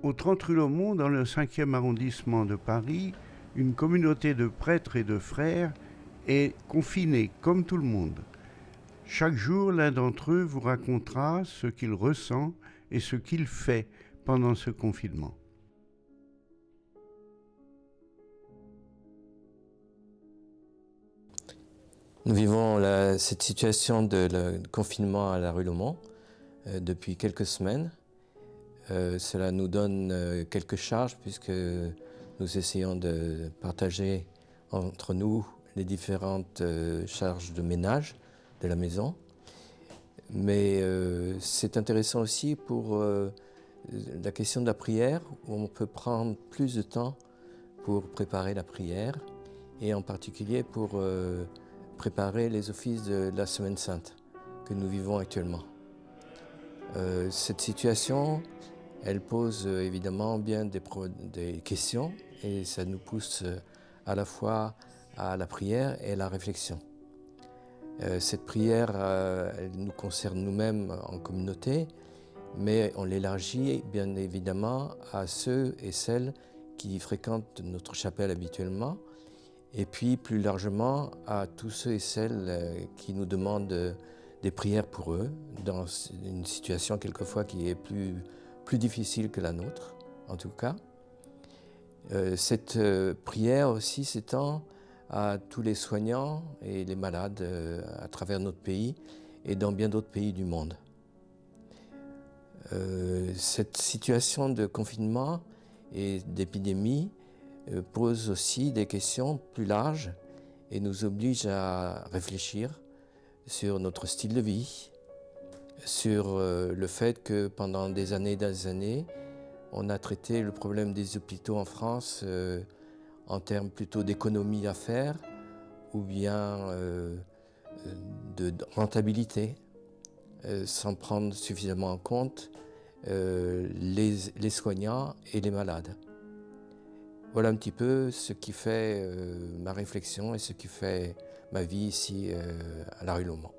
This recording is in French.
Au 30 rue Laumont, dans le 5e arrondissement de Paris, une communauté de prêtres et de frères est confinée, comme tout le monde. Chaque jour, l'un d'entre eux vous racontera ce qu'il ressent et ce qu'il fait pendant ce confinement. Nous vivons cette situation de confinement à la rue Laumont depuis quelques semaines. Cela nous donne quelques charges puisque nous essayons de partager entre nous les différentes charges de ménage de la maison. Mais c'est intéressant aussi pour la question de la prière, où on peut prendre plus de temps pour préparer la prière et en particulier pour préparer les offices de la Semaine Sainte que nous vivons actuellement. Cette situation, elle pose évidemment bien des questions et ça nous pousse à la fois à la prière et à la réflexion. Cette prière, elle nous concerne nous-mêmes en communauté, mais on l'élargit bien évidemment à ceux et celles qui fréquentent notre chapelle habituellement, et puis plus largement à tous ceux et celles qui nous demandent des prières pour eux, dans une situation quelquefois qui est plus difficile que la nôtre, en tout cas. Cette prière aussi s'étend à tous les soignants et les malades à travers notre pays et dans bien d'autres pays du monde. Cette situation de confinement et d'épidémie pose aussi des questions plus larges et nous oblige à réfléchir sur notre style de vie, sur le fait que pendant des années, on a traité le problème des hôpitaux en France en termes plutôt d'économie à faire ou bien de rentabilité, sans prendre suffisamment en compte les soignants et les malades. Voilà un petit peu ce qui fait ma réflexion et ce qui fait ma vie ici à la rue Laumont.